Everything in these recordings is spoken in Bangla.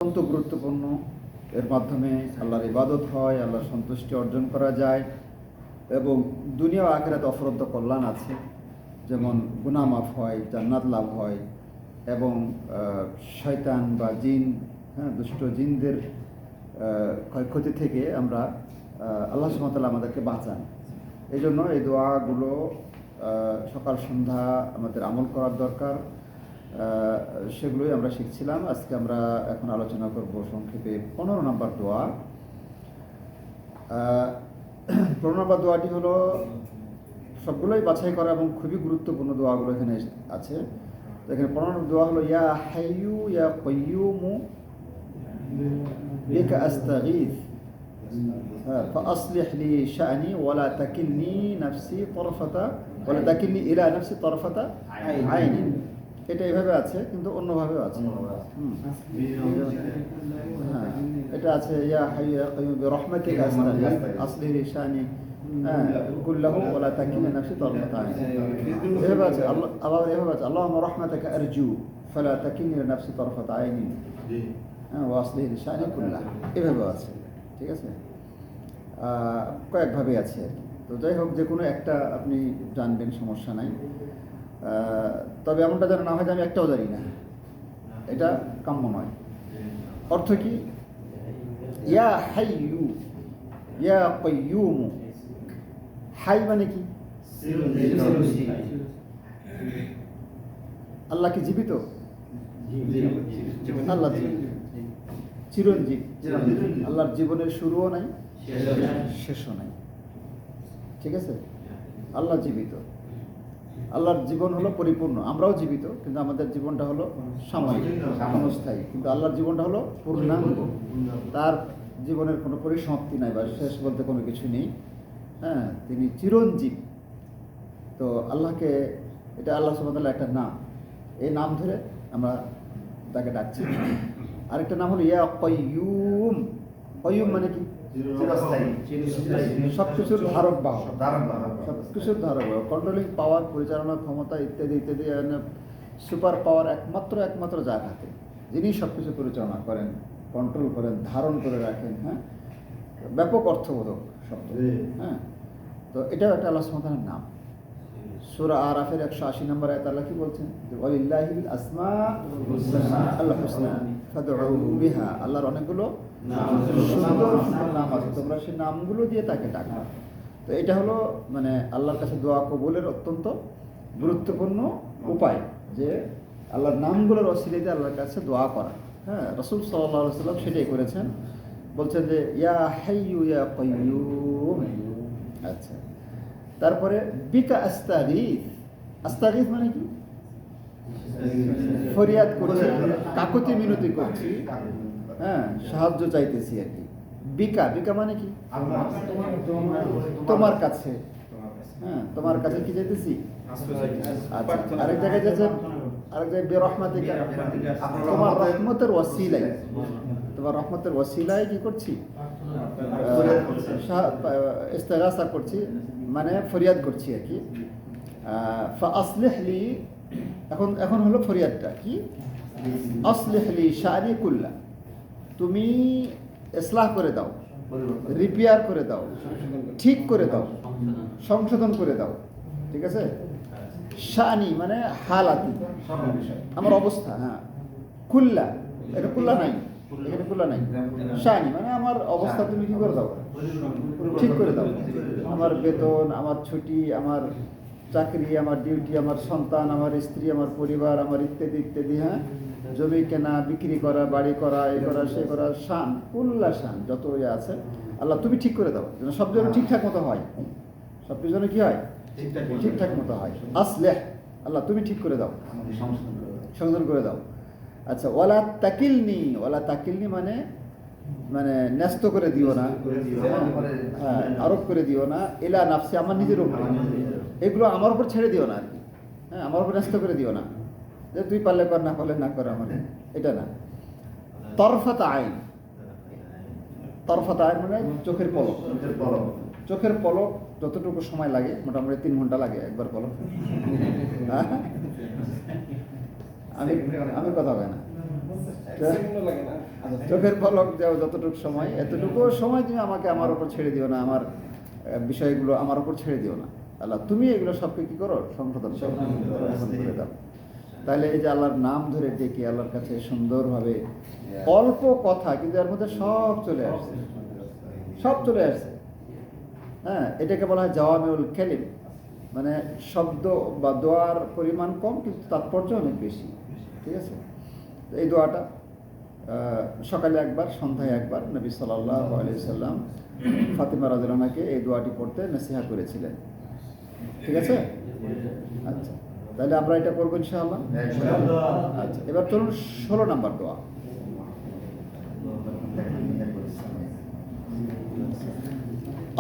অত্যন্ত গুরুত্বপূর্ণ। এর মাধ্যমে আল্লাহর ইবাদত হয়, আল্লাহর সন্তুষ্টি অর্জন করা যায় এবং দুনিয়া ও আখিরাতে অফুরন্ত কল্যাণ আছে। যেমন গুনাহ মাফ হয়, জান্নাত লাভ হয় এবং শয়তান বা জিন, দুষ্ট জিনদের ক্ষয়ক্ষতি থেকে আমরা আল্লাহ সুবহানাহু ওয়া তাআলা আমাদেরকে বাঁচান। এই জন্য এই দোয়াগুলো সকাল সন্ধ্যা আমাদের আমল করার দরকার। সেগুলোই আমরা শিখছিলাম। আজকে আমরা এখন আলোচনা করব সংক্ষেপে 15 নম্বর দোয়া। 15 নম্বর দোয়াটি হলো সবগুলোই বাছাই করা এবং খুবই গুরুত্বপূর্ণ দোয়াগুলো এখানে আছে। তো এখানে 15 নম্বর দোয়া হলো ইয়া হাইয়ু ইয়া কাইয়ুমু বিকা আস্তাগীথ فأصلح لي شأني ولا تكلني نفسي طرفة ولا تكلني إلى نفسي طرفة عين। এটা এইভাবে আছে কিন্তু অন্যভাবেও আছে। হ্যাঁ, এটা আছে ইয়া হাইয়ু ইয়া কাইয়ুম বিরহমাতিকা আস্তাগীথ আসলিহ লি শানি কুল্লাহু ওয়া লা তাকিলনি নাফসি তারফাতা আইন। এভাবে আছে আল্লাহ, আবার এভাবে আছে আল্লাহুম্মা রাহমাতাকা আরজু ফালা তাকিলনি নাফসি তারফাতা আইন ওয়া আসলিহ লি শানি কুল্লাহ। এভাবে আছে, ঠিক আছে। কয়েকভাবে আছে আর কি। তো যাই হোক, যে কোনো একটা আপনি জানবেন, সমস্যা নাই। তবে এমনটা যেন না হয় যে আমি একটাও জানি না, এটা কাম্য নয়। অর্থ কি? ইয়া হাইয়ু ইয়া কাইয়ুম। হাই মানে কি? আল্লাহ কি জীবিত? আল্লাহ চিরঞ্জীব। আল্লাহর জীবনের শুরুও নাই, শেষও নাই, ঠিক আছে। আল্লাহ জীবিত, আল্লাহর জীবন হলো পরিপূর্ণ। আমরাও জীবিত, কিন্তু আমাদের জীবনটা হলো সাময়িক, ক্ষণস্থায়ী। কিন্তু আল্লাহর জীবনটা হলো পূর্ণাঙ্গ। তার জীবনের কোনো পরিসমাপ্তি নাই বা শেষ বলতে কোনো কিছু নেই। হ্যাঁ, তিনি চিরঞ্জীব। তো আল্লাহকে, এটা আল্লাহ সুবহানাহু ওয়া তাআলার একটা নাম। এই নাম ধরে আমরা তাকে ডাকছি। আরেকটা নাম হলো ইয়া কাইয়ুম। কাইয়ুম মানে কি? সবকিছুর ধারক বাহক, সবকিছুর ধারক বাহক, কন্ট্রোলিং পাওয়ার, পরিচালনা ক্ষমতা ইত্যাদি ইত্যাদি, সুপার পাওয়ার একমাত্র যার হাতে, যিনি সবকিছু পরিচালনা করেন, কন্ট্রোল করেন, ধারণ করে রাখেন। হ্যাঁ, ব্যাপক অর্থবোধক শব্দ। হ্যাঁ, তো এটাও একটা আল্লাহ সুবহানাহু ওয়া তাআলার নাম। সূরা আরাফের 180 নম্বর আয়াতে আল্লাহ কি বলছেন? যে ওয়ালিল্লাহিল আসমাউল হুসনা ফাদউহু বিহা। আল্লাহর অনেকগুলো সুন্দর নাম আছে, তোমরা সেই নামগুলো দিয়ে তাকে ডাকো। তো এটা হলো মানে আল্লাহর কাছে দোয়া কবুলের অত্যন্ত গুরুত্বপূর্ণ উপায়, যে আল্লাহর নামগুলোর ওসিলাতে আল্লাহর কাছে দোয়া করা। হ্যাঁ, রাসূল সাল্লাল্লাহু আলাইহি ওয়াসাল্লাম সেটাই করেছেন। বলছেন যে ইয়া হাইয়ু ইয়া কাইয়ুম। আচ্ছা, তারপরে বিকা আস্তাগীথ। আস্তাগীথ মানে কি? ফরিয়াদ করছি, কাকুতি মিনতি করছি, হ্যাঁ, সাহায্য চাইতেছি আর কি। বিকা, বিকা মানে কি? তোমার কাছে। হ্যাঁ, তোমার কাছে কি চাইতেছি? আচ্ছা, আরেক জায়গায় যাচ্ছে, আরেক জায়গায় বিরহমাতিকা, তোমার রহমতের ওয়াসিলায়, তোমার রহমতের ওয়াসিলায় কি করছি? ইস্তেগাসা করছি, মানে ফরিয়াদ করছি আর কি। ফাসলিহ লি, এখন হলো ফরিয়াদটা কি? আসলিহ লি শানি কুল্লা। তুমি ইসলাহ করে দাও, রিপেয়ার করে দাও, ঠিক করে দাও, সংশোধন করে দাও, ঠিক আছে। শানি মানে হালাতি, আমার অবস্থা। হ্যাঁ, কুল্লা, এটা কুল্লা নাই, এখানে কুল্লা নাই। শানি মানে আমার অবস্থা তুমি কি করে দাও? ঠিক করে দাও। আমার বেতন, আমার ছুটি, আমার চাকরি, আমার ডিউটি, আমার সন্তান, আমার স্ত্রী, আমার পরিবার, আমার ইত্যাদি ইত্যাদি। হ্যাঁ, জমি কেনা, বিক্রি করা, বাড়ি করা, এই করা, সে করা, শান, কুল্লা শান, যত ইয়ে আছে আল্লাহ তুমি ঠিক করে দাও, যেন সব যেন ঠিকঠাক মতো হয়, সব কিছু যেন কি হয়? ঠিকঠাক মতো হয়। আসলেহ, আল্লাহ তুমি ঠিক করে দাও, সংশোধন করে দাও। আচ্ছা, ওয়ালা তাকিলনি। ওয়ালা তাকিলনি মানে মানে ন্যস্ত করে দিও না, হ্যাঁ, আরোপ করে দিও না, ইলা নাফসি, আমার নিজের উপরে, এগুলো আমার উপর ছেড়ে দিও না আর কি। হ্যাঁ, আমার উপর ন্যস্ত করে দিও না, যে তুই পারলে কর, না পারলে না কর, আমার এটা না। তরফাত আইন, তরফাত আইন মানে চোখের পলক। চোখের পলক যতটুকু সময় লাগে, মোটামুটি 3 ঘন্টা লাগে একবার পলক। আমি কথা হয় না, চোখের পলক দাও যতটুকু সময়, এতটুকু সময় তুমি আমাকে আমার উপর ছেড়ে দিও না, আমার বিষয়গুলো আমার উপর ছেড়ে দিও না আল্লাহ, তুমি এগুলো সবকে কি করো, সংশোধন করে দাও। তাহলে এই যে আল্লাহর নাম ধরে ডেকে আল্লাহর কাছে সুন্দরভাবে, অল্প কথা কিন্তু এর মধ্যে সব চলে আসছে, সব চলে আসছে। হ্যাঁ, এটাকে বলা হয় জাওয়ামিউল কালিম, মানে শব্দ বা দোয়ার পরিমাণ কম কিন্তু তাৎপর্য অনেক বেশি। ঠিক আছে, এই দোয়াটা সকালে একবার, সন্ধ্যায় একবার নবী সাল্লাল্লাহু আলাইহি সাল্লাম ফাতিমা রাদিয়াল্লাহু আনহাকে এই দোয়াটি পড়তে নসিহত করেছিলেন। ঠিক আছে, আচ্ছা, তাহলে আমরা এটা করবো ইনশাআল্লাহ। আচ্ছা, এবার চলুন 16 নম্বর দোয়া।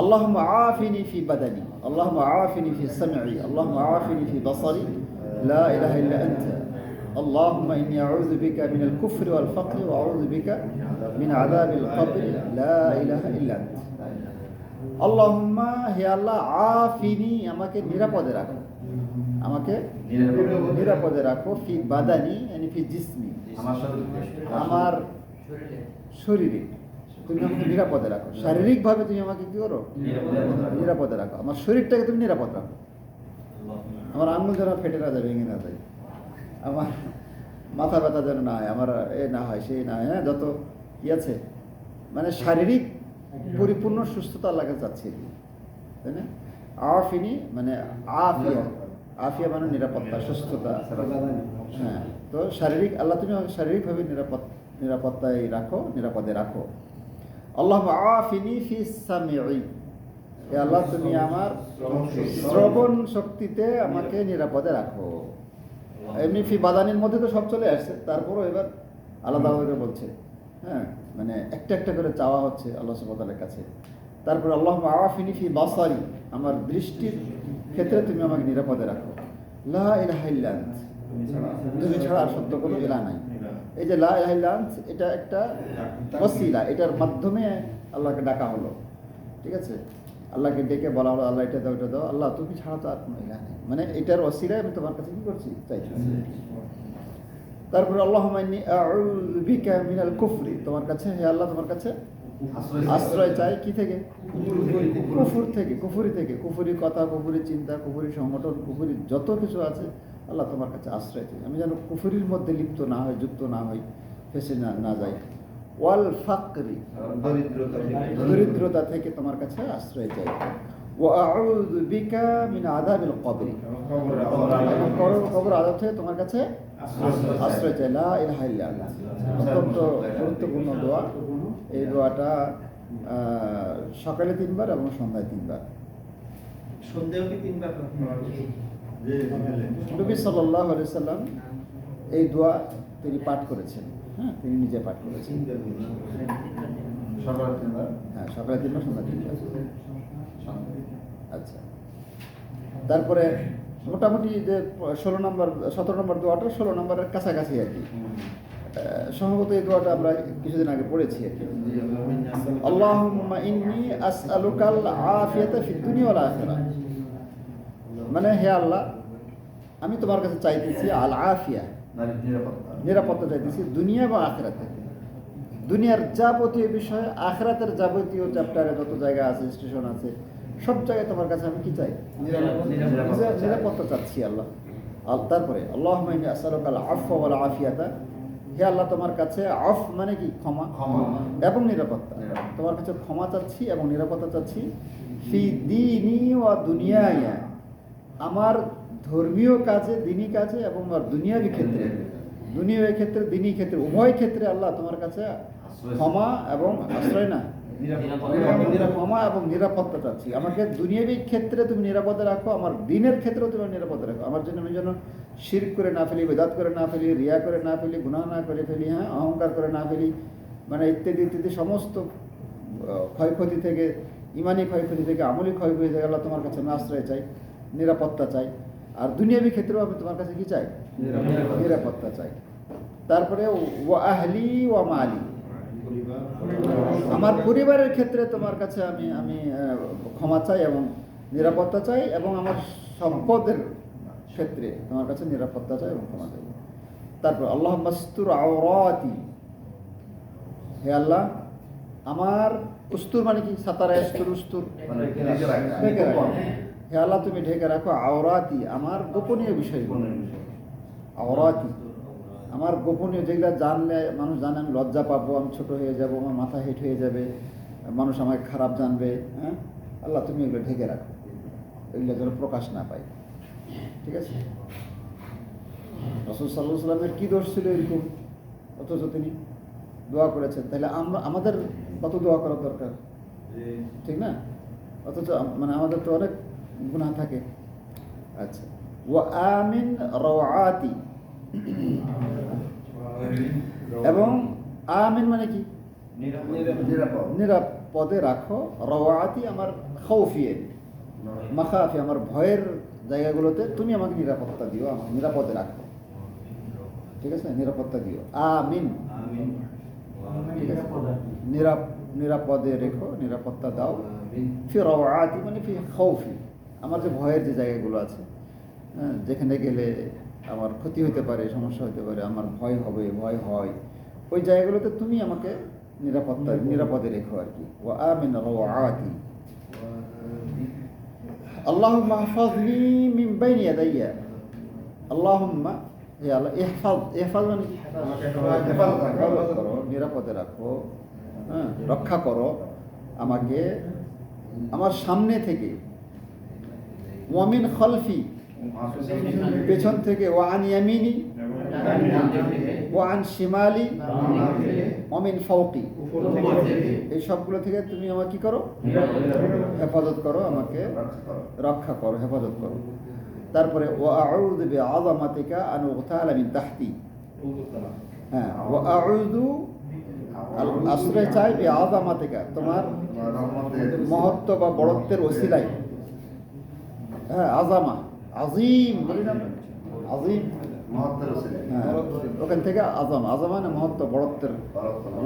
আল্লাহুম্মা আফিনি ফি বাদানি, আল্লাহুম্মা আফিনি ফি সামঈ, আল্লাহুম্মা আফিনি ফি বাসারি, লা ইলাহা ইল্লা আনতা, আল্লাহুম্মা ইন্নী আউযু বিকা মিনাল কুফরি ওয়াল ফাকরি ওয়া আউযু বিকা মিন আযাবিল কবরি, লা ইলাহা ইল্লা আনতা। আল্লাহুম্মা, হে আল্লাহ, আফিনি, আমাকে নিরাপদে রাখো, আমাকে নিরাপদে রাখো, ফি বাদানি মানে ফি জিসমি, আমার শরীরে তুমি আমাকে নিরাপদে রাখো, শারীরিকভাবে তুমি আমাকে কি করো, নিরাপদে রাখো, আমার শরীরটাকে তুমি নিরাপদ রাখো, আমার আঙুল যেন ফেটে না যায়, ভেঙে না যায়, আমার মাথা ব্যথা যেন না হয়, আমার এ না হয়, সেই না হয়, হ্যাঁ, যত কি আছে মানে শারীরিক পরিপূর্ণ সুস্থতা আল্লাহকে চাচ্ছি, তাই না? আফিনি মানে আফিয়া, আফিয়া মানে নিরাপত্তা, সুস্থতা। হ্যাঁ, তো শারীরিক, আল্লাহ তুমি আমাকে শারীরিকভাবে নিরাপত্তায় রাখো, নিরাপদে রাখো। আল্লাহ আফিনি ফি সামিঈ, হে আল্লাহ তুমি আমার শ্রবণ শক্তিতে আমাকে নিরাপদে রাখো। এমনি ফি বাদানির মধ্যে তো সব চলে আসছে, তারপরও এবার আলাদা করে বলছে, হ্যাঁ, মানে একটা একটা করে চাওয়া হচ্ছে আল্লাহ সুবহানাহু ওয়া তাআলার কাছে। তারপর আল্লাহ আফিনি ফি বাসারি, আমার দৃষ্টির ক্ষেত্রে তুমি আমাকে নিরাপদে রাখো। লা ইলাহা ইল্লা আনত, তুমি ছাড়া আর সত্য কোনো ইলাহ নাই। এই যে লা ইলাহা ইল্লা আনত, এটা একটা ওসিলা, এটার মাধ্যমে আল্লাহকে ডাকা হলো। ঠিক আছে, আল্লাহকে ডেকে বলা হলো, আল্লাহ এটা দাও, এটা দাও, আল্লাহ তুমি ছাড়া তো আর কোনো ইলাহ নেই, মানে এটার ওসিলায় আমি তোমার কাছে কি করছি, চাইছি। তারপরে আল্লাহুম্মা ইন্নী আউযু বিকা মিনাল কুফরি, তোমার কাছে, হে আল্লাহ তোমার কাছে আশ্রয় চাই, কি থেকে, কুফর থেকে, কুফরি থেকে, কুফরি কথা, কুফরি চিন্তা, কুফরি সংগঠন, কুফরি যত কিছু আছে, আল্লাহ তোমার কাছে আশ্রয় চাই, আমি যেন কুফরির মধ্যে লিপ্ত না হই, যুক্ত না হই, ফেসে না যাই। ওয়াল ফাকরি, দরিদ্রতা থেকে তোমার কাছে আশ্রয় চাই। ওয়া আউযু বিকা মিন আযাবিল কবরি, কবর আযাব থেকে তোমার কাছে আশ্রয় চাই। লা ইলাহা ইল্লা আল্লাহ, অত্যন্ত গুরুত্বপূর্ণ দোয়া। এই দোয়াটা সকালে 3 বার এবং সন্ধ্যায় 3 বার। নবী সাল্লাল্লাহু আলাইহি সাল্লাম এই দোয়া তিনি পাঠ করেছেন, হ্যাঁ, তিনি নিজে পাঠ করেছেন। হ্যাঁ, সকালে 3 বার, সন্ধ্যায় 3 বার। আচ্ছা, তারপরে মোটামুটি যে 17 নম্বর দোয়াটা 16 নম্বরের কাছাকাছি আর কি। সম্ভবত এই দোয়াটা আমরা কিছুদিন আগে পড়েছি আর কি। আল্লাহুম্মা ইন্নী আসআলুকাল আফিয়াতা ফিদ দুনিয়া ওয়াল আখিরাহ, মানে হে আল্লাহ, আমি তোমার কাছে চাইতেছি আল আফিয়া, নিরাপত্তা চাইতেছি দুনিয়া এবং আখিরাতে। দুনিয়ার যাবতীয় বিষয়, আখিরাতের যাবতীয় চ্যাপ্টারে যত জায়গা আছে, স্টেশন আছে, সব জায়গায় তোমার কাছে আমি কি চাই, নিরাপত্তা চাচ্ছি আল্লাহ। তারপরে আল্লাহুম্মা ইন্নী আসআলুকাল আফওয়া ওয়াল আফিয়াতা, হে আল্লাহ তোমার কাছে আফ মানে কি, ক্ষমা এবং নিরাপত্তা, তোমার কাছে ক্ষমা চাচ্ছি এবং নিরাপত্তা চাচ্ছি। ফি দীনি ওয়া দুনিয়ায়া, আমার ধর্মীয় কাজে, দিনী কাজে এবং আমার দুনিয়াবী ক্ষেত্রে, দুনিয়াবী ক্ষেত্রে, দিনী ক্ষেত্রে, উভয় ক্ষেত্রে আল্লাহ তোমার কাছে ক্ষমা এবং আশ্রয় না, ক্ষমা এবং নিরাপত্তা চাচ্ছি। আমাকে দুনিয়াবী ক্ষেত্রে তুমি নিরাপদে রাখো, আমার দিনের ক্ষেত্রেও তুমি নিরাপদে রাখো, আমার জন্য আমি যেন শিরক করে না ফেলি, বিদআত করে না ফেলি, রিয়া করে না ফেলি, গুনাহ না করে ফেলি, হ্যাঁ, অহংকার করে না ফেলি, মানে ইত্যাদি ইত্যাদি সমস্ত ক্ষয়ক্ষতি থেকে, ইমানি ক্ষয়ক্ষতি থেকে, আমলি ক্ষয়ক্ষতি থেকে আল্লাহ তোমার কাছে আমি আশ্রয় চাই, নিরাপত্তা চাই। আর দুনিয়াবী ক্ষেত্রেও আমি তোমার কাছে কি চাই, নিরাপত্তা চাই। তারপরে ওয়া আহলি ওয়া মালি, আমার পরিবারের ক্ষেত্রে তোমার কাছে আমি ক্ষমা চাই এবং নিরাপত্তা চাই, এবং আমার সম্পদের ক্ষেত্রে তোমার কাছে নিরাপত্তা চাই এবং ক্ষমা চাই। তারপর আল্লাহুম্মা আস্তুর আওরাতি, হে আল্লাহ, আমার উস্তুর মানে কি, সাতারা উস্তুর, উস্তুর ঢেকে রাখো। হে আল্লাহ, তুমি ঢেকে রাখো আওরাতি, আমার গোপনীয় বিষয়গুলো। আওরাতি, আমার গোপনীয়, যেগুলো জানলে মানুষ জানে আমি লজ্জা পাবো, আমি ছোট হয়ে যাব, আমার মাথা হেঁট হয়ে যাবে, মানুষ আমাকে খারাপ জানবে। হ্যাঁ আল্লাহ, তুমি এগুলো ঢেকে রাখো, এগুলো যেন প্রকাশ না পাই। ঠিক আছে? রাসূল সাল্লাল্লাহু আলাইহি ওয়াসাল্লামের কী দোষ ছিল এরকম, অথচ তিনি দোয়া করেছেন। তাহলে আমাদের কত দোয়া করার দরকার, ঠিক না? অথচ মানে আমাদের তো অনেক গুনাহ থাকে। আচ্ছা, ওয়া আমিন রাওয়াতি, এবং আমিন মানে কি, নিরাপদে রাখো। রাওয়াতি আমার খাউফিয়ে, মাখাফি, আমার ভয়ের জায়গাগুলোতে তুমি আমাকে নিরাপত্তা দিও, আমাকে নিরাপদে রাখো। ঠিক আছে, নিরাপত্তা দিও। আমিন, ঠিক আছে, নিরাপদে রেখো, নিরাপত্তা দাও। ফি রাওয়াতি মানে ফি খাউফি, আমার যে ভয়ের যে জায়গাগুলো আছে, হ্যাঁ, যেখানে গেলে আমার ক্ষতি হতে পারে, সমস্যা হতে পারে, আমার ভয় হবে, ভয় হয়, ওই জায়গাগুলোতে তুমি আমাকে নিরাপদে রেখো আর কি। ওয়া আমিন রাওয়াতি। আল্লাহুম্মা ইহফাযনি মিন বাইনি ইয়াদাইয়া, আল্লাহুম্মা, হে আল্লাহ, ইহফাজ মানে কি, হেফাজত করো, নিরাপদে রাখো, হ্যাঁ, রক্ষা করো আমাকে আমার সামনে থেকে, ওয়া মিন খালফি, পেছন থেকে, ওয়া আন ইয়ামিনি, ওয়া আন শিমালি, ওয়া মিন ফাওকি, এই সবগুলো থেকে তুমি আমাকে কি করো, হেফাজত করো, আমাকে রক্ষা করো, হেফাজত করো। তারপরে ওয়া আউযু বিআযামাতিকা আন উগতালা মিন তাহতি, হ্যাঁ, ওয়া আউযু, আশ্রয় চাই বিআযামাতিকা, তোমার মহত্ব বা বড়ত্বের ওসিলায়। হ্যাঁ, আযামা, আজিম বলি না, আজিম, হ্যাঁ, ওখান থেকে আযাম, আযামা মানে মহত্ব, বড়ত্বের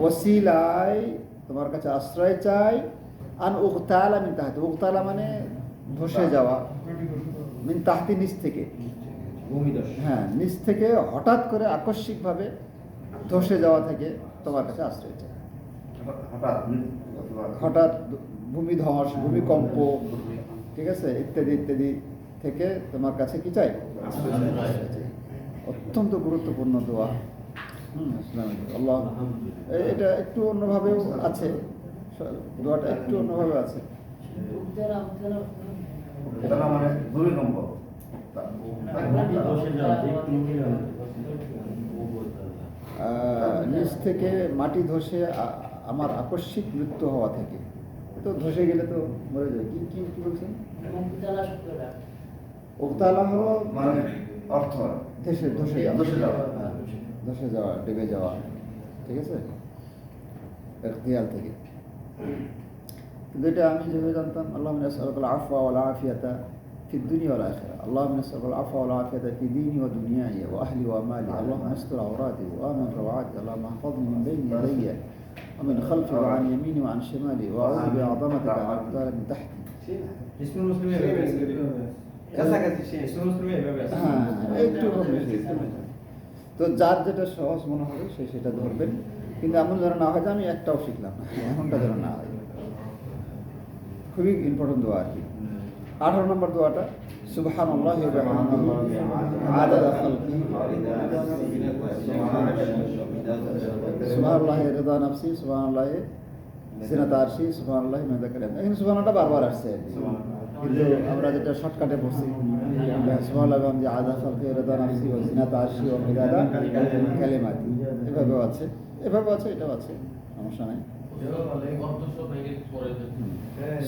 ওসিলায় তোমার কাছে আশ্রয় চাই। আন উগতালা মিন তাহতি, উগতালা মানে ধসে যাওয়া, মিন তাহতি নিচ থেকে, হ্যাঁ, নিচ থেকে হঠাৎ করে আকস্মিকভাবে ধসে যাওয়া থেকে তোমার কাছে আশ্রয় চাই। হঠাৎ ভূমিধস, ভূমিকম্প, ঠিক আছে, ইত্যাদি ইত্যাদি থেকে তোমার কাছে কি চাই, আশ্রয় চাই। অত্যন্ত গুরুত্বপূর্ণ দোয়া। আল্লাহ, এটা একটু অন্যভাবেও আছে, দোয়াটা একটু অন্যভাবে আছে। নিচ থেকে মাটি ধসে আমার আকস্মিক মৃত্যু হওয়া থেকে, তো ধসে গেলে তো মরে যাবে। কি কি কি বলছেন? উগতালা হলো মানে অর্থ ধসে যাওয়া, ডুবে যাওয়া, ঠিক আছে, ইখতিয়াল থেকে। কিন্তু এটা আমি যেভাবে জানতাম, আল্লাহুম্মা নাসআলুকাল আফওয়া ওয়াল আফিয়াতা ফিদ দুনিয়া ওয়াল আখিরাহ, আল্লাহুম্মা নাসআলুকাল আফওয়া ওয়াল আফিয়াতা ফি দীনি ওয়া দুনিয়ায়া ওয়া আহলি ওয়া মালি, আল্লাহুম্মা আস্তুর আওরাতি ওয়া আমিন রাওয়াতি, আল্লাহুম্মা ইহফাযনি মিন বাইনি ইয়াদাইয়া ওয়া মিন খালফি ওয়া আন ইয়ামিনি ওয়া আন শিমালি ওয়া আউযু বিআযামাতিকা আন উগতালা মিন তাহতি। ইসমুল মুসলিমে একটু তো যার যেটা সহজ মনে হবে সে সেটা ধরবেন, কিন্তু এমন যেন না হয় যে আমি একটাও শিখলাম না, এমনটা যেন না হয়। খুবই ইম্পর্টেন্ট দোয়া আর কি। 18 নম্বর দোয়াটা, সুবহানাল্লাহি ওয়া বিহামদিহি আদাদা খালকি, সুবহানাল্লাহি রিদা নাফসি, সুবহানাল্লাহি জিনাতা আরশি, সুবহানাল্লাহি মিদাদ কালামি। এখানে সুবহানাল্লাহটা বারবার আসছে, কিন্তু আমরা যেটা শর্টকাটে পড়ছি, সুবহানাল্লাহি ওয়া বিহামদিহি আদাদা খালকি, রিদা নাফসি, ওয়া জিনাতা আরশি, ওয়া মিদাদ কালিমাতি, এভাবেও আছে, এটাও আছে, সমস্যা নাই।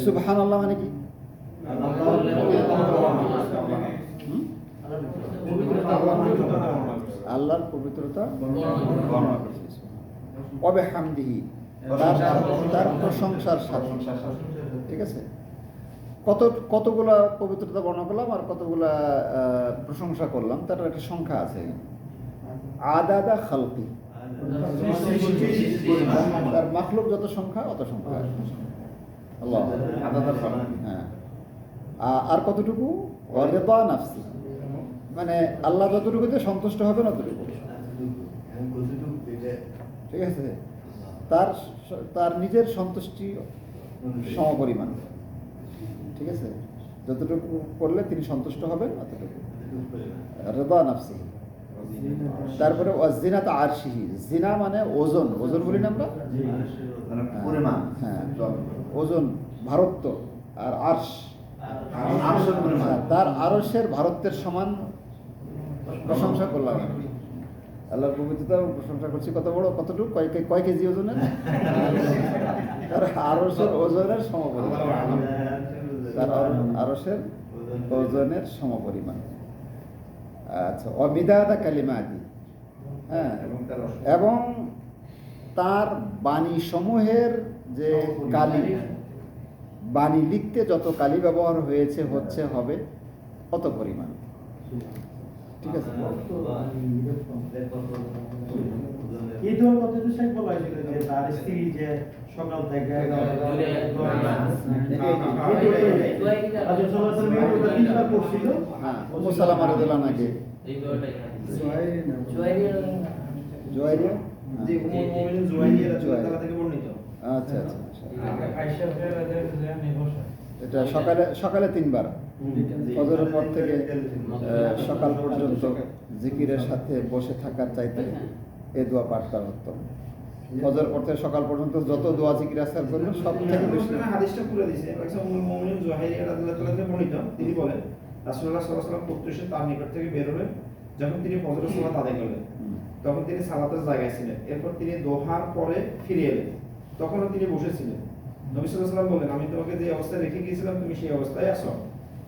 সুবহানাল্লাহ মানে কি? আল্লাহর পবিত্রতা বর্ণনা করছে। ওয়া বিহামদিহি, তার প্রশংসার সাথে, ঠিক আছে। কতগুলা পবিত্রতা বর্ণনা করলাম আর কতগুলা প্রশংসা করলাম, তার একটা সংখ্যা আছে। আদাদা খালকি, তার মাখলুক যত সংখ্যা অত সংখ্যা, আল্লাহ আদাদা খালকি, হ্যাঁ। আর কতটুকু? রিদা নাফসি, মানে আল্লাহ যতটুকুতে সন্তুষ্ট হবেন অতটুকু, ঠিক আছে। তার তার নিজের সন্তুষ্টি সমপরিমাণ, ঠিক আছে, যতটুকু করলে তিনি সন্তুষ্ট হবেন অতটুকু রিদা নাফসি। তারপরে ওয়াজিনাত আরশিহি, জিনা মানে ওজন, ওজন বলি না আমরা, হ্যাঁ ওজন, ভারত্ব, আর আরশ, তার আরশের ভারতের সমান প্রশংসা করলাম আমি। আল্লাহর পবিত্রতা প্রশংসা করছি কত বড়, কতটুকু, কয় কেজি ওজনের, তার আরশের ওজনের সমপরিমাণ, তার আরশের ওজনের সমপরিমাণ। আচ্ছা, অমিদাদা কালিমাতি, হ্যাঁ, এবং তার বাণী সমূহের যে কালি, বাণী লিখতে যত কালি ব্যবহার হয়েছে, হচ্ছে, হবে কত পরিমাণ, ঠিক আছে। এই ধরনের কথা তো শেখ বলা হয়েছিল যে তার স্ত্রী যে সকাল থেকে করছিল, হ্যাঁ, উম্মু সালামা রাদিয়াল্লাহু আনহা, জুয়াইরিয়া, যে মুমিন জুয়াইরিয়া রাদিয়াল্লাহু তাআলা থেকে বর্ণিত। আচ্ছা আচ্ছা, আয়েশা রাদিয়াল্লাহু আনহা এটা সকালে 3 বার, ফজরের পর থেকে সকাল পর্যন্ত জিকিরের সাথে বসে থাকার চাইতে এই দোয়া পাঠ করা উত্তম। ফজর পর থেকে সকাল পর্যন্ত যত দোয়া জিকির আজকার করবেন সব থেকে বেশি। হাদিসটা পুরো দিয়েছে, উম্মুল মুমিনিন জুয়াইরিয়া রাদিয়াল্লাহু তাআলা থেকে বর্ণিত। তিনি বলেন রাসূলুল্লাহ সাল্লাল্লাহু আলাইহি ওয়াসাল্লাম প্রত্যুষে তার নিকট থেকে বের হলেন, যখন তিনি ফজরের সালাত আদায় করলেন তখন তিনি সালাতের জায়গায় ছিলেন। এরপর তিনি দোহার পরে ফিরে এলেন, তখনও তিনি বসেছিলেন। নবী সাল্লাল্লাহু আলাইহি ওয়াসাল্লাম বললেন, আমি তোমাকে যে অবস্থায় রেখে গিয়েছিলাম তুমি সেই অবস্থায় আছো?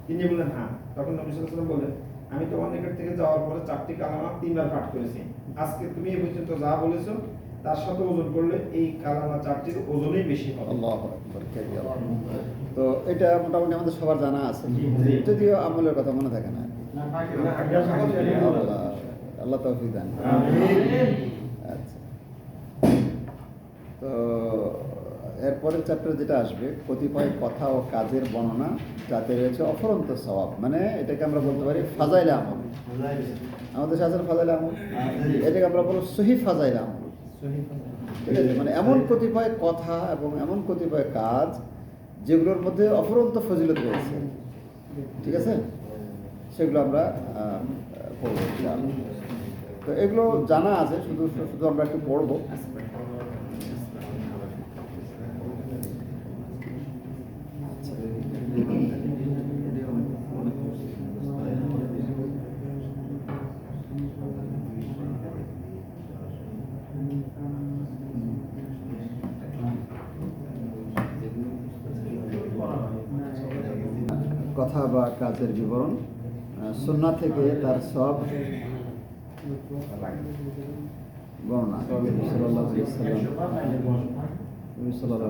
তিনি বললেন হ্যাঁ। তখন নবী সাল্লাল্লাহু আলাইহি ওয়াসাল্লাম বললেন, আমি তোমার নিকট থেকে যাওয়ার পরে 4টি কালামা 3 বার পাঠ করেছি। আজকে তুমি এই পর্যন্ত যা বলেছো তার সাথে ওজন করলে এই কালামা 4টির ওজনই বেশি হবে। আল্লাহু আকবার, তো এটা মোটামুটি আমাদের সবার জানা আছে, যদিও আমলের কথা মনে থাকে না। আল্লাহ তৌফিক দান। আচ্ছা, তো এরপরের চ্যাপ্টার যেটা আসবে, কতিপয় কথা ও কাজের বর্ণনা যাতে রয়েছে অফুরন্ত সওয়াব, মানে এটাকে আমরা বলতে পারি ফাজাইলে আমল। আমাদের শাস্ত্রে ফাজাইলে আমল, এটাকে আমরা বলবো সহি ফাজাইলে আমল, ঠিক আছে। মানে এমন কতিপয় কথা এবং এমন কতিপয় কাজ যেগুলোর মধ্যে অফুরন্ত ফজিলত রয়েছে, ঠিক আছে, সেগুলো আমরা পড়বো। তো এগুলো জানা আছে, শুধু আমরা একটু পড়বো। কথা বা কাজের বিবরণ, সুন্নাহ থেকে তার সব গণনা। নবী সাল্লাল্লাহু আলাইহি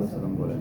ওয়াসাল্লাম বলেন,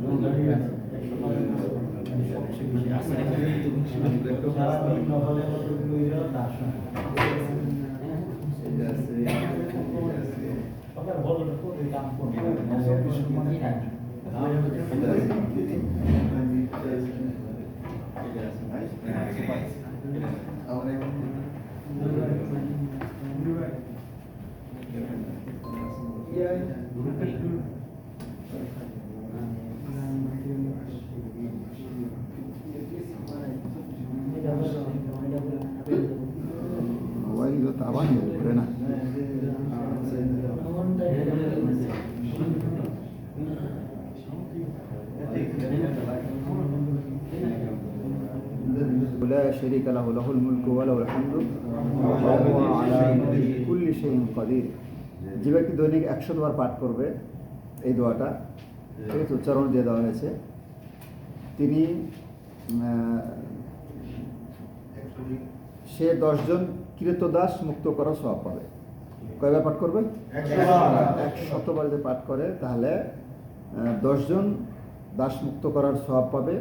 মোবাইল তো আবার করে না। لا شريك له له الملك وله الحمد وهو على كل شيء قدير। যে ব্যক্তি দৈনিক 100 বার পাঠ করবে এই দোয়াটা, ঠিক আছে, উচ্চারণ দিয়ে দেওয়া হয়েছে, তিনি সে 10 জন কৃতদাস মুক্ত করার সওয়াব পাবে। কয়বার পাঠ করবে? 100 বার যদি পাঠ করে তাহলে 10 জন দাস মুক্ত করার সওয়াব পাবে।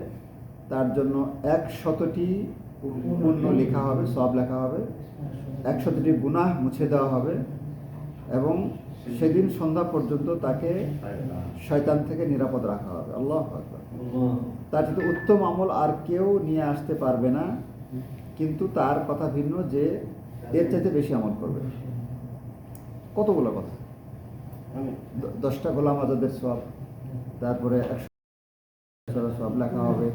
তার জন্য 100টি পুণ্য লেখা হবে, সওয়াব লেখা হবে, 100টি গুনাহ মুছে দেওয়া হবে, এবং সেদিন সন্ধ্যা পর্যন্ত তাকে শয়তান থেকে নিরাপদ রাখা হবে। আল্লাহু আকবার। তার যদি উত্তম আমল আর কেউ নিয়ে আসতে পারবে না, কিন্তু তার কথা ভিন্ন যে এর চাইতে বেশি আমল করবে। কতগুলো কথা, 10টা গোলাম আজাদের সওয়াব, তারপরে 100 সওয়াব লেখা হবে,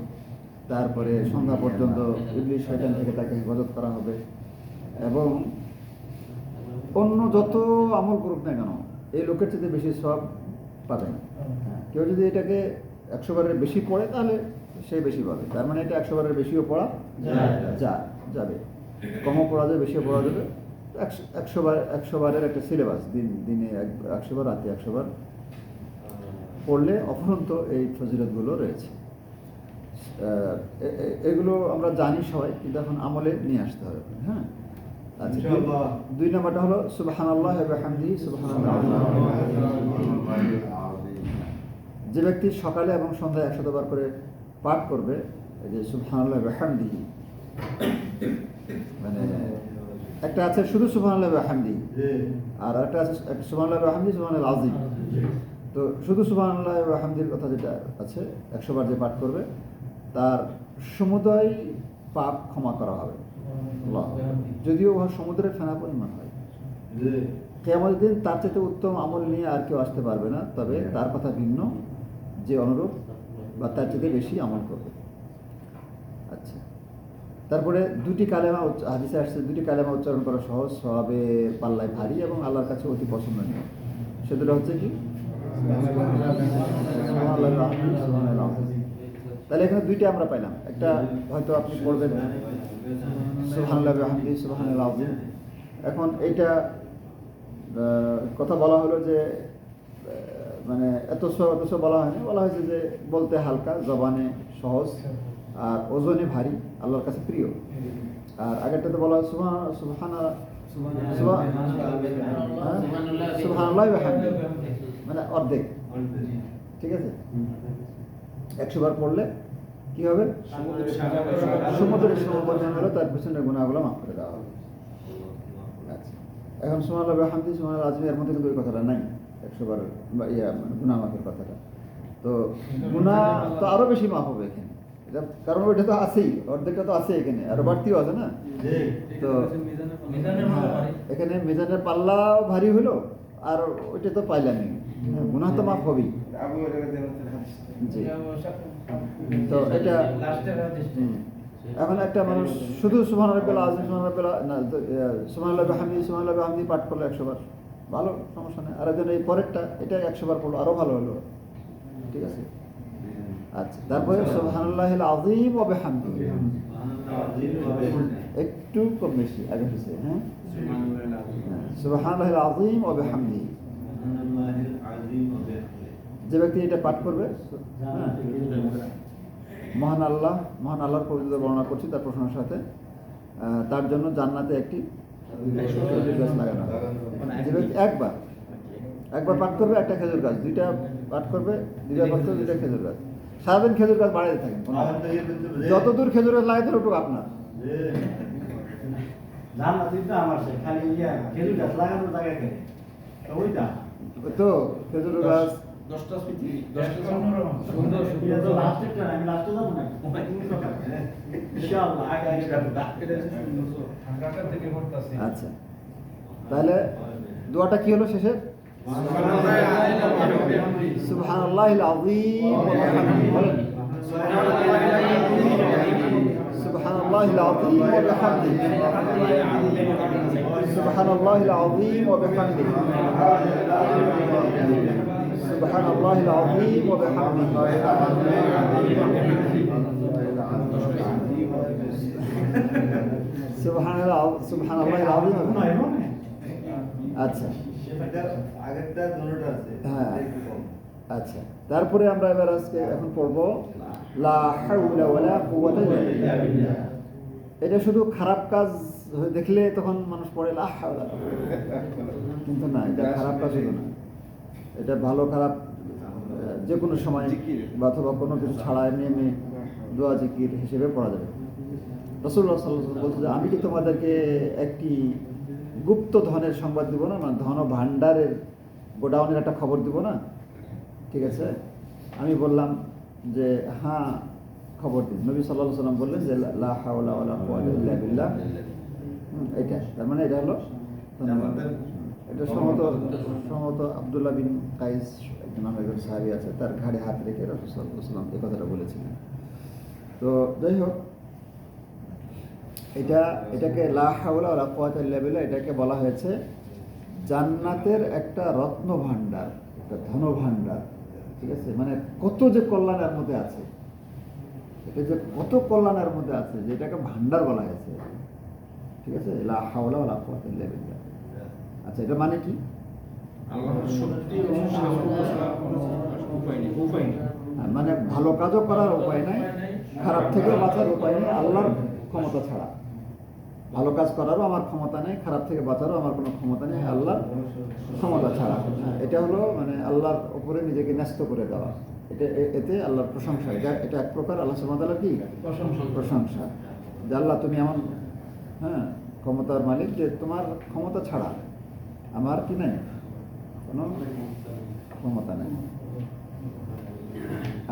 তারপরে সন্ধ্যা পর্যন্ত ইবলিশ শয়তান থেকে তাকে হেফাজত করা হবে, এবং অন্য যত আমল করুক না কেন এই লোকের চেয়ে বেশি সওয়াব পাবে না। কেউ যদি এটাকে 100 বারের বেশি পড়ে তাহলে সে বেশি পাবে, তার মানে এটা 100 বারের বেশিও পড়া যাবে, কমও পড়া যাবে, বেশিও পড়া যাবে। 100 বারের একটা সিলেবাস, দিনে 100 বার, রাতে 100 বার পড়লে অফুরন্ত এই ফজিলতগুলো রয়েছে। এগুলো আমরা জানি সবাই, কিন্তু এখন আমলে নিয়ে আসতে হবে। হ্যাঁ, আচ্ছা, 2 নম্বরটা হলো সুবহানাল্লাহ ওয়া বিহামদিহি সুবহানাল্লাহ। যে ব্যক্তি সকালে এবং সন্ধ্যায় 100 বার করে পাঠ করবে, এই যে সুবহানাল্লাহ ওয়া বিহামদিহি, মানে একটা আছে শুধু সুবহানাল্লাহ ওয়া বিহামদিহি, আর একটা আছে সুবহানাল্লাহ ওয়া বিহামদিহি সুবহানাল আযীম। তো শুধু সুবহানাল্লাহ ওয়া বিহামদিহির কথা যেটা আছে, 100 বার যে পাঠ করবে তার সমুদয় পাপ ক্ষমা করা হবে, যদিও উহা সমুদ্রের ফেনা পরিমাণ হয়। কিয়ামতের দিন তার চেয়ে উত্তম আমল নিয়ে আর কেউ আসতে পারবে না, তবে তার কথা ভিন্ন, যে অনুরূপ বা তার চেয়ে বেশি আমল করবে। আচ্ছা, তারপরে 2টি কালেমা, হাদিসে আসছে 2টি কালেমা উচ্চারণ করা সহজ, সওয়াবে পাল্লায় ভারী এবং আল্লাহর কাছে অতি পছন্দনীয়। সেগুলো হচ্ছে কি? তাহলে এখানে 2টা আমরা পাইলাম। একটা হয়তো আপনি পড়বেন সুবহানাল্লাহি ওয়া বিহামদিহি সুবহানাল আযীম। এখন এইটা কথা বলা হলো যে মানে এত সব বলা হয়নি, বলা হয়েছে যে বলতে হালকা, জবানে সহজ, আর ওজনে ভারী, আল্লাহর কাছে প্রিয়। আর আগেরটাতে বলা হয় সুবহানাল্লাহি ওয়া বিহামদিহি, মানে অর্ধেক। ঠিক আছে, 100 বার পড়লে কি হবে? সমুদ্রের সমপরিমাণ হলো, তার পিছনের গুনাহগুলো মাফ করে দেওয়া হবে। আচ্ছা, এখন সুবহানাল্লাহি ওয়া বিহামদিহি সুবহানাল আযীম, এর মধ্যে কিন্তু ওই কথাটা নাই, 100 বার গুনাহ মাফের কথাটা। তো গুনাহ তো আরো বেশি মাফ হবে এখানে, এটা কারণ ওইটা তো আছেই, অর্ধেকটা তো আছে এখানে, আরো বাড়তিও আছে না। তো এখানে মিজানের পাল্লাও ভারী হলো, আর ওইটা তো পাইলামই, গুনাহ তো মাফ হবেই। জি, তো এটা এখন একটা মানুষ শুধু সুবহানাল্লাহিল আযীম সুবহানাল্লাহি ওয়া বিহামদিহি সুবহানাল্লাহি ওয়া বিহামদিহি পাঠ করলো 100 বার, ভালো, সমস্যা নেই। আর একজন এই পরেরটা এটা 100 বার পড়লো, আরো ভালো হলো। ঠিক আছে, আচ্ছা, তারপরে সুবহানাল্লাহিল আযীম ওয়া বিহামদিহি, একটু কম বেশি আগে পিছে। হ্যাঁ, সুবহানাল্লাহিল আযীম ওয়া বিহামদিহি, যে ব্যক্তি এটা পাঠ করবে, মহান আল্লাহর পবিত্রতা বর্ণনা করছি তার প্রশ্নের সাথে, তার জন্য জান্নাতে একটি খেজুর গাছ লাগানো হবে। যে ব্যক্তি একবার পাঠ করবে একটা খেজুর গাছ, 2টা পাঠ করবে 2টা পাঠ করবে 2টা খেজুর গাছ, সারাদিন খেজুর গাছ বাড়াতে থাকেন, যতদূর খেজুর গাছ লাগাতে ওটুকু আপনার। তো খেজুর গাছ 10টা স্মৃতি, আচ্ছা, তাহলে দোয়াটা কি হলো শেষে? সুবহানাল্লাহিল আযীম ওয়া বিহামদিহি, বলেন সুবহানাল্লাহিল আযীম ওয়া বিহামদিহি সুবহানাল্লাহিল আযীম ওয়া বিহামদিহি সুবহানাল্লাহিল আযীম ওয়া বিহামদিহি সুবহানাল্লাহিল আযীম। আচ্ছা, হ্যাঁ, আচ্ছা, তারপরে আমরা এবার আজকে এখন পড়বো লা হাওলা ওয়ালা কুওয়াতা ইল্লা বিল্লাহ। এটা শুধু খারাপ কাজ দেখলে তখন মানুষ পড়ে লা হাওলা, কিন্তু না, এটা খারাপ কাজ হলো না, এটা ভালো খারাপ যে কোনো সময় বা অথবা কোনো কিছু ছাড়া এমনি দোয়া জিকির হিসেবে পড়া যাবে। রাসূলুল্লাহ সাল্লাল্লাহু আলাইহি ওয়াসাল্লাম বলছে যে আমি কি তোমাদেরকে একটি গুপ্ত ধনের সংবাদ দিব না, মানে ধন ভাণ্ডারের গোডাউনের একটা খবর দিব না? ঠিক আছে, আমি বললাম যে হ্যাঁ খবর দিন। নবী সাল্লাল্লাহু আলাইহি ওয়াসাল্লাম বললেন যে লা হাওলা ওয়ালা কুওয়াতা ইল্লা বিল্লাহ। এটা তার মানে এটা হলো এটা সম্ভবত আব্দুল্লাহ বিন কাইস একজন নামে একজন সাহাবী আছে, তার ঘাড়ে হাত রেখে রাসূল সাল্লাল্লাহু আলাইহি ওয়াসাল্লাম এই কথাটা বলেছিলেন। তো যাই হোক, এটাকে লা হাওলা ওয়ালা কুওয়াতা ইল্লা বিল্লাহ, এটাকে বলা হয়েছে জান্নাতের একটা রত্ন ভাণ্ডার, একটা ধন ভাণ্ডার। ঠিক আছে, মানে কত যে কল্যাণের মধ্যে আছে, এটা যে কত কল্যাণের মধ্যে আছে যে এটাকে ভাণ্ডার বলা হয়েছে। ঠিক আছে, লা হাওলা ওয়ালা কুওয়াতা ইল্লা বিল্লাহ। আচ্ছা, এটা মানে কি? আল্লাহর শক্তি এবং সামর্থ্য ছাড়া কোনো উপায় নেই। মানে ভালো কাজও করার উপায় নাই, খারাপ থেকেও বাঁচার উপায় নেই আল্লাহর ক্ষমতা ছাড়া। ভালো কাজ করারও আমার ক্ষমতা নেই, খারাপ থেকে বাঁচারও আমার কোনো ক্ষমতা নেই আল্লাহর ক্ষমতা ছাড়া। এটা হলো মানে আল্লাহর উপরে নিজেকে ন্যস্ত করে দেওয়া। এতে আল্লাহর প্রশংসা। এটা এক প্রকার আল্লাহ সুবহানাহু ওয়া তাআলার কি প্রশংসা, যে আল্লাহ তুমি এমন ক্ষমতার মালিক যে তোমার ক্ষমতা ছাড়া আমার কি নাই, কোনো ক্ষমতা নেই।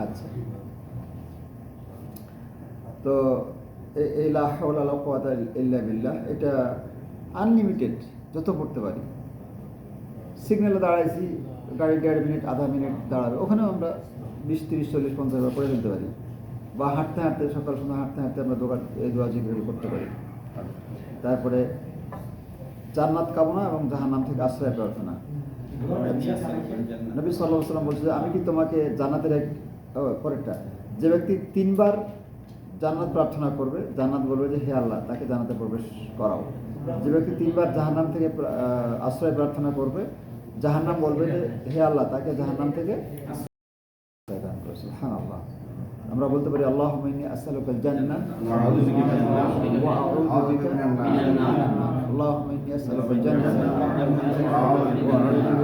আচ্ছা, তো এই লা হাওলা ওয়ালা কুওয়াতা ইল্লা বিল্লাহ এটা আনলিমিটেড, যত পড়তে পারি। সিগন্যালে দাঁড়াইছি, গাড়ি 1.5 মিনিট আধা মিনিট দাঁড়াবে, ওখানেও আমরা 20, 30, 40, 50 বার পড়ে ফেলতে পারি। বা হাঁটতে হাঁটতে, সকাল সন্ধ্যা হাঁটতে হাঁটতে আমরা এই দোয়া জিকির করতে পারি। তারপরে জান্নাত কামনা এবং জাহান্নাম থেকে আশ্রয় প্রার্থনা। নবী সাল্লাল্লাহু আলাইহি ওয়াসাল্লাম বলছে যে আমি কি তোমাকে জান্নাতের পরেরটা, যে ব্যক্তি 3 বার জান্নাত প্রার্থনা করবে, জান্নাত বলবে যে হে আল্লাহ তাকে জান্নাতে প্রবেশ করাও। যে ব্যক্তি 3 বার জাহান্নাম থেকে আশ্রয় প্রার্থনা করবে, জাহান্নাম বলবে যে হে আল্লাহ তাকে জাহান্নাম থেকে আশ্রয় দান করো। সুবহানাল্লাহ। আমরা বলতে পারি আল্লাহুম্মা ইন্নী আসআলুকাল জান্নাহ ওয়া আউযু বিকা মিনান নার। আল্লাহুম্মা ইন্নী আসআলুকাল জান্নাহ ওয়া আউযু বিকা মিনান নার।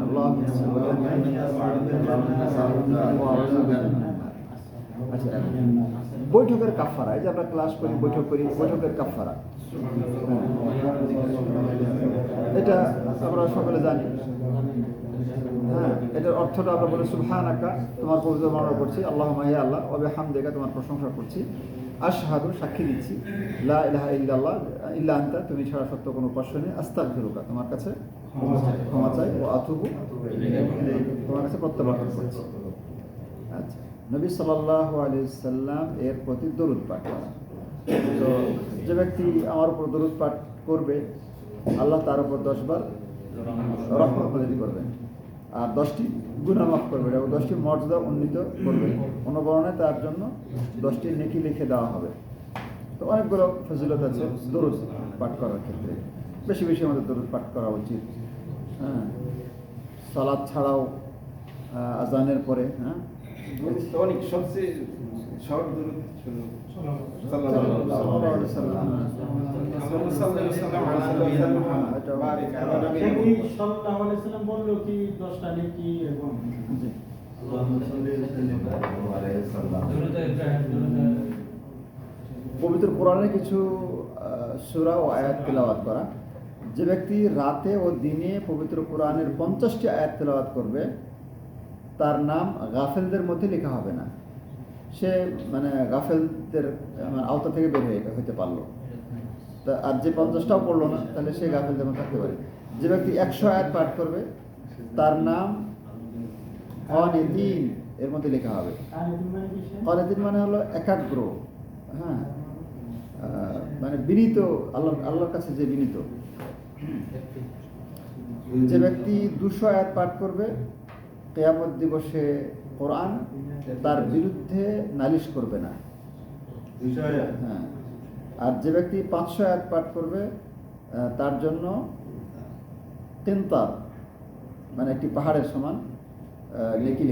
আল্লাহুম্মা ইন্নী আসআলুকাল ওয়া আউযু বিকা মিনান নার। আচ্ছা, বৈঠকের কাফারা, এই যে আমরা ক্লাস করি, বৈঠক করি, বৈঠকের কাফারা, এটা আমরা সকলে জানি। এটার অর্থটা আমরা বলি সুবহানাকা, তোমার পবিত্র বর্ণনা করছি, আল্লাহুম্মা হে আল্লাহ, ওয়া বিহামদিকা তোমার প্রশংসা করছি, আশহাদু সাক্ষী দিচ্ছি, লা ইলাহা ইল্লাল্লাহ ইল্লা আনতা তুমি ছাড়া সত্য কোনো উপাস্য নেই, আস্তাগফিরুকা তোমার কাছে ক্ষমা চাই, ও আতুবু তোমার কাছে প্রত্যাবর্তন করছি। আচ্ছা, নবী সাল্লাল্লাহু আলাইহি সাল্লাম এর প্রতি দরুদ পাঠ করা। তো যে ব্যক্তি আমার উপর দরুদ পাঠ করবে, আল্লাহ তার উপর 10 বার রহমত নাযিল করবেন, আর 10টি গুনাহ মাফ করবেন এবং 10টি মর্যাদা উন্নীত করবেন। অনুবর্ণে তার জন্য 10টি নেকি লিখে দেওয়া হবে। তো অনেকগুলো ফজিলত আছে দরুদ পাঠ করার ক্ষেত্রে। বেশি বেশি আমাদের দরুদ পাঠ করা উচিত। সালাত ছাড়াও আজানের পরে অনেক সবচেয়ে শর্ট দরুদ শুনো সাল্লাল্লাহু আলাইহি ওয়াসাল্লাম। বললো কি 10টা নেকি এবং পবিত্র কোরআনে কিছু সূরা ও আয়াত তেলাওয়াত করা। যে ব্যক্তি রাতে ও দিনে পবিত্র কোরআনের 50টি আয়াত তেলাওয়াত করবে, তার নাম গাফেলদের মধ্যে লেখা হবে না। সে মানে গাফেলদের আওতা থেকে বের হইতে পারলো। তা আর যে 50টাও পড়লো না, তাহলে সে গাফেলদের মধ্যে থাকতে পারে। যে ব্যক্তি 100 আয়াত পাঠ করবে, তার নাম কানিতিন এর মধ্যে লেখা হবে। কানিতিন মানে হলো একাগ্র, মানে বিনীত, আল্লাহর কাছে যে বিনীত। যে ব্যক্তি 200 আয়াত পাঠ করবে, কিয়ামত দিবসে কোরআন তার বিরুদ্ধে নালিশ করবে না। আর যে ব্যক্তি 500 আয়াত পাঠ করবে, তার জন্য কিন্তার মানে একটি পাহাড়ের সমান নেকি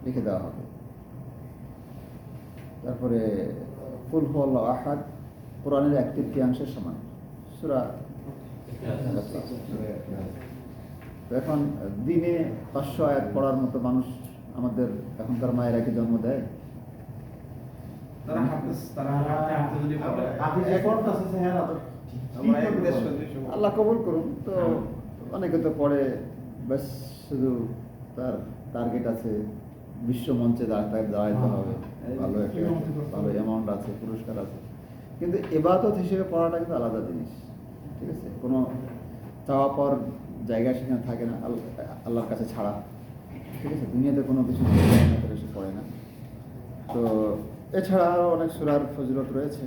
লিখে দেওয়া হবে। তারপরে কুল হুয়াল্লাহু আহাদ কোরআনের 1/3 সমান সূরা। এখন দিনে 500 আয়াত পড়ার মতো মানুষ আমাদের এখনকার মায়েরা কি জন্ম দেয়? আল্লাহ কবুল করুন। তো অনেকে তো পড়ে, ব্যাস শুধু তার টার্গেট আছে বিশ্ব মঞ্চে দাঁড়াইতে হবে, ভালো একটা ভালো অ্যামাউন্ট আছে, পুরস্কার আছে। কিন্তু ইবাদত হিসেবে পড়াটা কিন্তু আলাদা জিনিস। ঠিক আছে, কোনো চাওয়া পাওয়ার জায়গা সেখানে থাকে না আল্লাহর কাছে ছাড়া, ঠিক আছে? দুনিয়াতে কোনো কিছু বেশি পড়ে না। তো এছাড়া আরও অনেক সূরার ফজিলত রয়েছে।